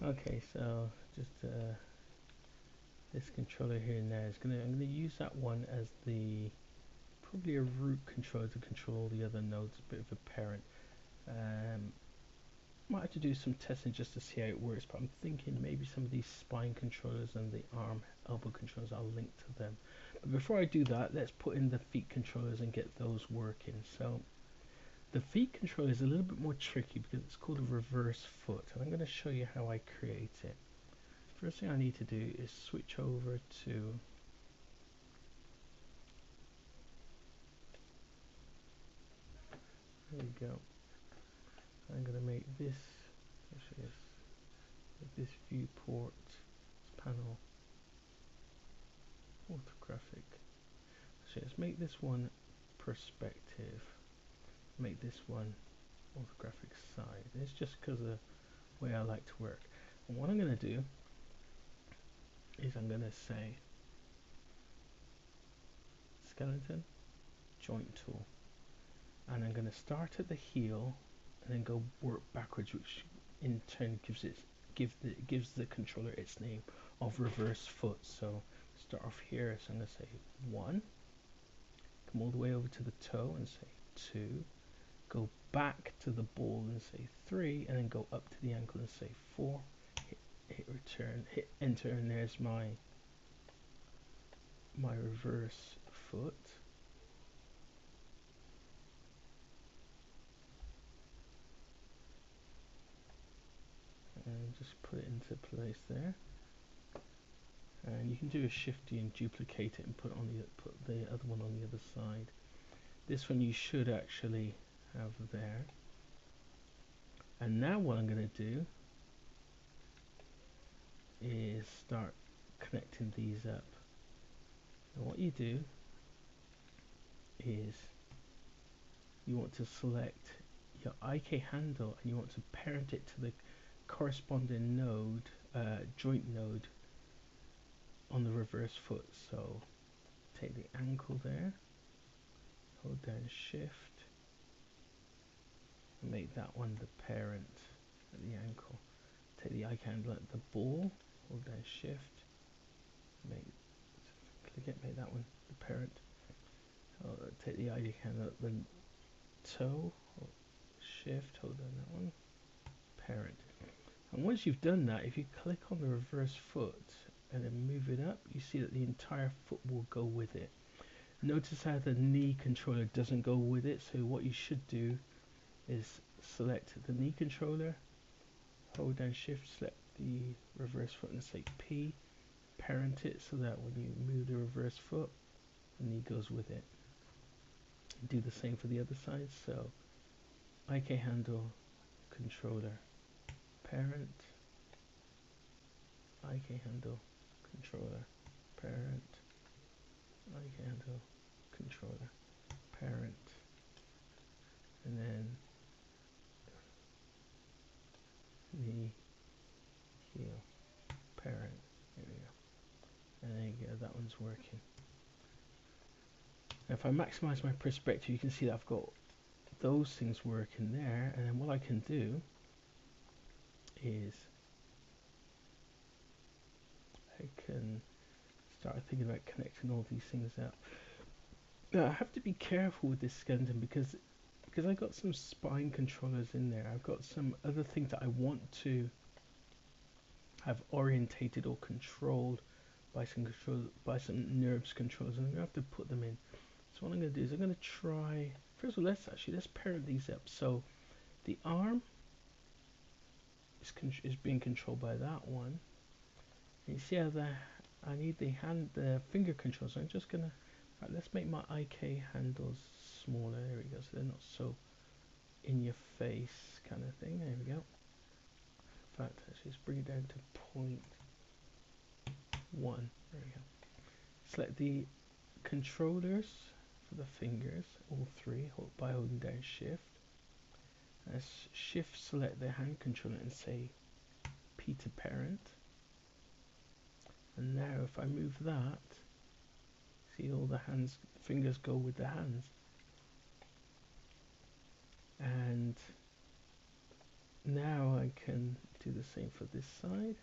Okay, so just this controller here now is I'm gonna use that one as the probably a root controller to control all the other nodes, a bit of a parent. Um, might have to do some testing just to see how it works, but I'm thinking maybe some of these spine controllers and the arm elbow controllers I'll link to them. But before I do that, let's put in the feet controllers and get those working. So the feet controller is a little bit more tricky because it's called a reverse foot, and I'm going to show you how I create it. First thing I need to do is switch over to, there we go. I'm going to make this, actually this viewport, this panel, orthographic. So let's make this one perspective, make this one orthographic side. It's just because of the way I like to work. And what I'm going to do is I'm going to say skeleton joint tool, and I'm going to start at the heel and then go work backwards, which in turn gives the controller its name of reverse foot. So start off here, so I'm going to say 1, come all the way over to the toe and say 2, go back to the ball and say 3, and then go up to the ankle and say 4, hit return, hit enter, and there's my reverse foot. And just put it into place there. And you can do a shifty and duplicate it and put the other one on the other side. This one you should actually have there. And now what I'm going to do is start connecting these up. And what you do is you want to select your IK handle and you want to parent it to the corresponding node, joint node on the reverse foot. So take the ankle there, hold down shift, and make that one the parent at the ankle. Take the IK handle at the ball, hold down shift, click it, make that one the parent. Take the IK handle at the toe, shift, hold down that one, parent. And once you've done that, if you click on the reverse foot and then move it up, you see that the entire foot will go with it. Notice how the knee controller doesn't go with it, so what you should do is select the knee controller, hold down shift, select the reverse foot and say P, parent it so that when you move the reverse foot, the knee goes with it. Do the same for the other side, so IK handle, controller, parent, IK handle, controller, parent, IK handle, controller, parent, and then the heel, parent. There we go. And there you go, that one's working. Now if I maximize my perspective, you can see that I've got those things working there, and then what I can do is I can start thinking about connecting all these things up. Now I have to be careful with this skeleton because I've got some spine controllers in there. I've got some other things that I want to have orientated or controlled by some nerves controllers, and I'm going to have to put them in. So what I'm going to do is I'm going to try, first of all, let's parent these up. So the arm is being controlled by that one. And you see how I need the finger controls. So I'm just going to, right, let's make my IK handles smaller. There we go, so they're not so in your face kind of thing. There we go. In fact, actually, let's bring it down to 0.1. There we go. Select the controllers for the fingers, all three, by holding down shift. Let's shift select the hand controller and say P to parent. And now if I move that, see all the fingers go with the hands. And now I can do the same same for this side.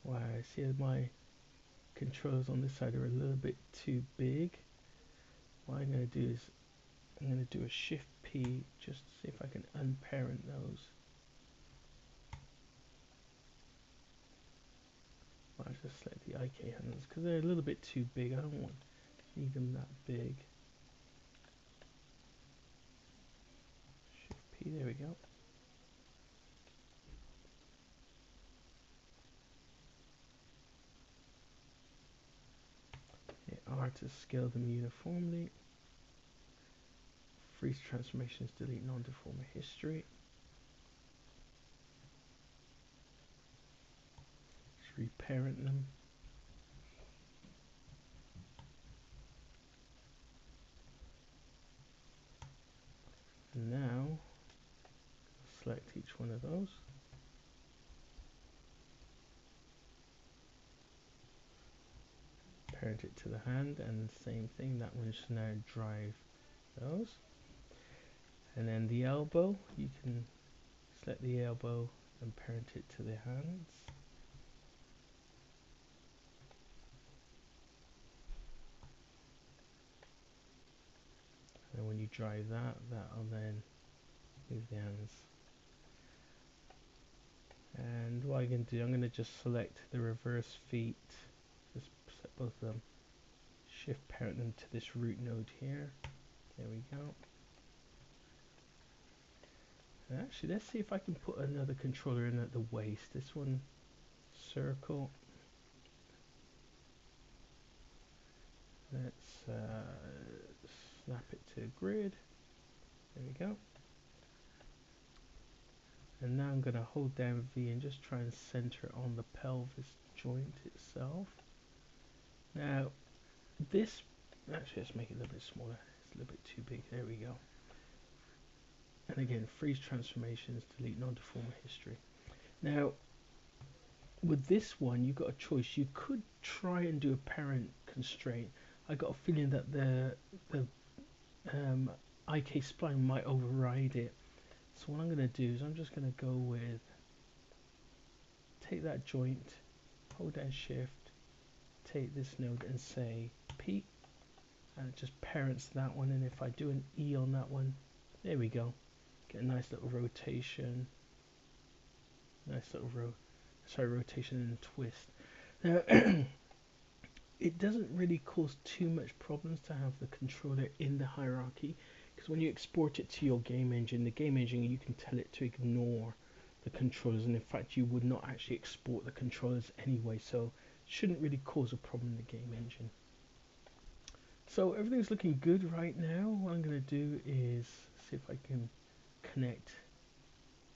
Wow, I see my controls on this side are a little bit too big. What I'm going to do is I'm going to do a Shift P just to see if I can unparent those. I'll just select the IK handles because they're a little bit too big. I don't need them that big. Shift P, there we go. Hit R to scale them uniformly. Freeze transformations, delete non-deformer history. Just reparent them. And now select each one of those. Parent it to the hand, and the same thing, that one should now drive those. And then the elbow, you can select the elbow and parent it to the hands. And when you drive that, that'll then move the hands. And what I'm going to do, I'm going to just select the reverse feet, just set both of them, shift parent them to this root node here. There we go. And actually, let's see if I can put another controller in at the waist. This one, circle. Let's snap it to grid. There we go. And now I'm going to hold down V and just try and center on the pelvis joint itself. Now, this, actually let's make it a little bit smaller. It's a little bit too big. There we go. And again, freeze transformations, delete non-deformer history. Now, with this one, you've got a choice. You could try and do a parent constraint. I got a feeling that the IK spline might override it. So what I'm going to do is I'm just going to go with, take that joint, hold down shift, take this node and say P, and it just parents that one. And if I do an E on that one, there we go. Get a nice little rotation, nice little rotation and twist. Now, it doesn't really cause too much problems to have the controller in the hierarchy, because when you export it to your game engine, the game engine, you can tell it to ignore the controllers, and in fact you would not actually export the controllers anyway, so it shouldn't really cause a problem in the game engine. So everything's looking good right now. What I'm going to do is see if I can connect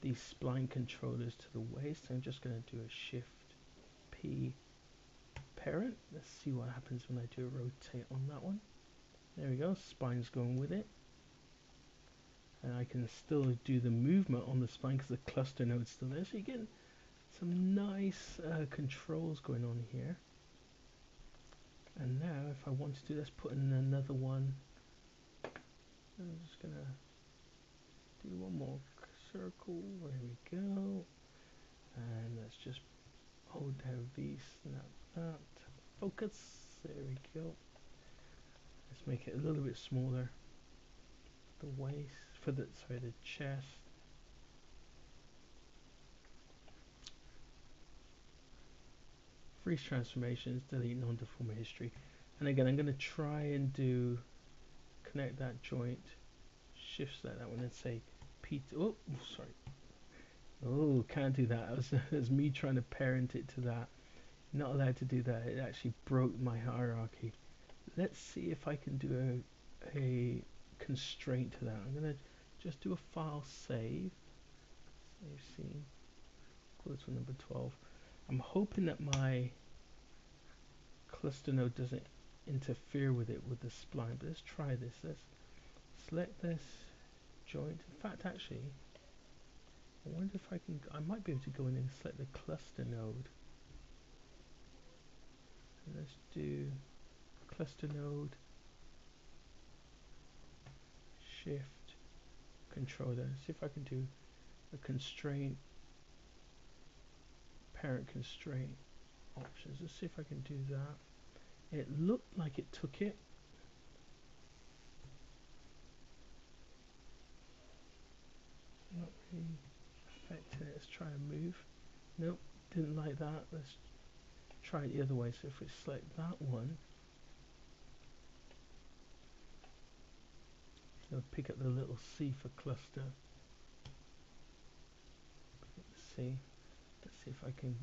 these spline controllers to the waist. I'm just going to do a Shift P parent. Let's see what happens when I do a rotate on that one. There we go, spine's going with it. And I can still do the movement on the spine because the cluster node's still there. So you get some nice controls going on here. And now if I want to do, let's put in another one. I'm just going to do one more circle. There we go. And let's just hold down V, snap that. Focus. There we go. Let's make it a little bit smaller. The waist, for the, sorry, the chest. Freeze transformations, delete non-deformer history. And again, I'm going to try and connect that joint, shift select that one and say P, oh, sorry. Oh, can't do that. It was me trying to parent it to that. Not allowed to do that. It actually broke my hierarchy. Let's see if I can do a constraint to that. I'm going to just do a file save. Save scene. Call this one number 12. I'm hoping that my cluster node doesn't interfere with it with the spline, but let's try this. Let's select this joint. In fact, actually, I wonder if I might be able to go in and select the cluster node. And let's do cluster node, shift, controller. See if I can do a constraint, parent constraint options. Let's see if I can do that. It looked like it took it. Not really affecting it. Let's try and move. Nope, didn't like that. Let's try it the other way. So if we select that one, it'll pick up the little C for cluster. C. Let's see if I can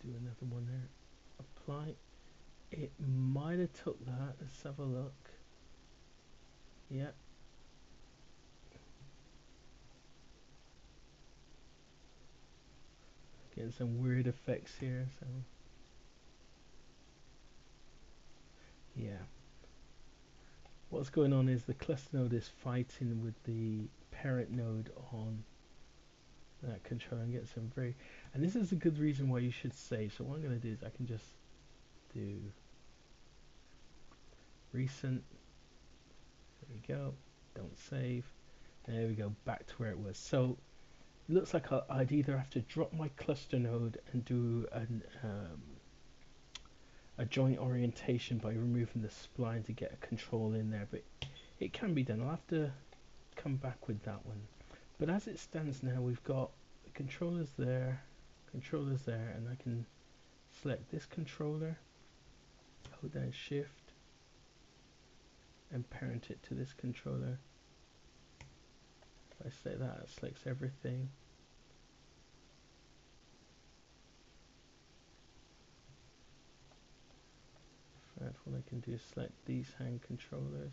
do another one there. Apply. It might have took that. Let's have a look. Yeah. Getting some weird effects here. So yeah. What's going on is the cluster node is fighting with the parent node on that controller and get some very, and this is a good reason why you should save. So what I'm going to do is I can just do recent, there we go, don't save, there we go, back to where it was. So it looks like I'd either have to drop my cluster node and do a joint orientation by removing the spline to get a control in there, but it can be done. I'll have to come back with that one. But as it stands now, we've got the controllers there, and I can select this controller, hold down shift and parent it to this controller. If I say that, it selects everything. In fact, what I can do is select these hand controllers.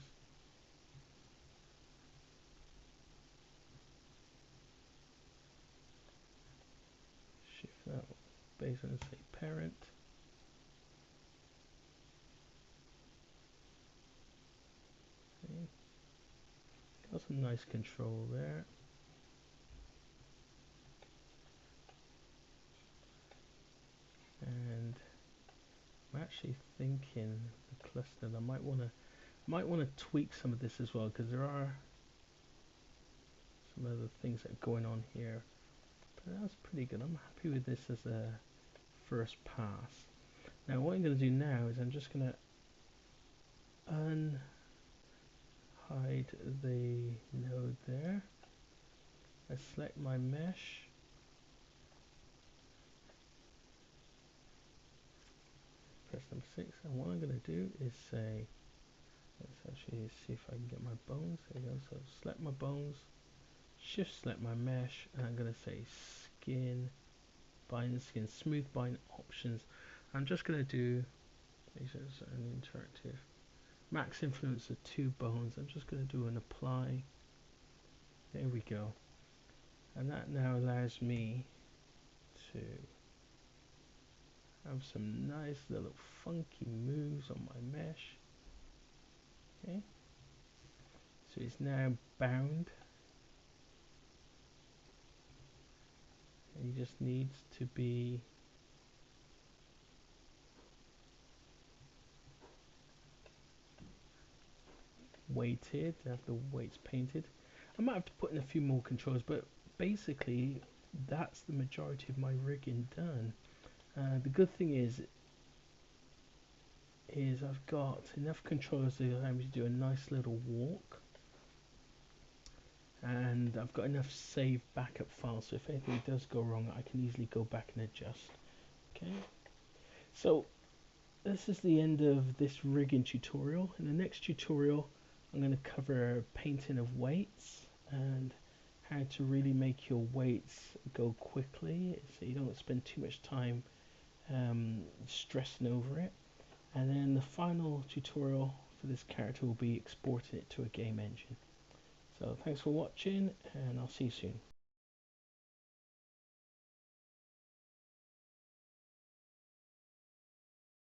Shift that base and say parent. Okay. Got some nice control there. And I'm actually thinking the cluster. I might want to tweak some of this as well, because there are some other things that are going on here. But that's pretty good. I'm happy with this as a first pass. Now what I'm going to do now is I'm just going to unhide the node there. I select my mesh. Press number 6, and what I'm going to do is say, let's actually see if I can get my bones. There we go. So select my bones, shift select my mesh, and I'm going to say skin, bind skin, smooth bind options. I'm just going to do, these are an interactive, max influence of 2 bones. I'm just going to do an apply. There we go. And that now allows me to have some nice little funky moves on my mesh. Okay, so it's now bound, and he just needs to be weighted, to have the weights painted. I might have to put in a few more controls, but basically that's the majority of my rigging done. The good thing is I've got enough controllers to allow me to do a nice little walk, and I've got enough save backup files, so if anything does go wrong I can easily go back and adjust. Okay, so this is the end of this rigging tutorial. In the next tutorial I'm going to cover painting of weights and how to really make your weights go quickly so you don't spend too much time stressing over it. And then the final tutorial for this character will be exporting it to a game engine. So thanks for watching, and I'll see you soon.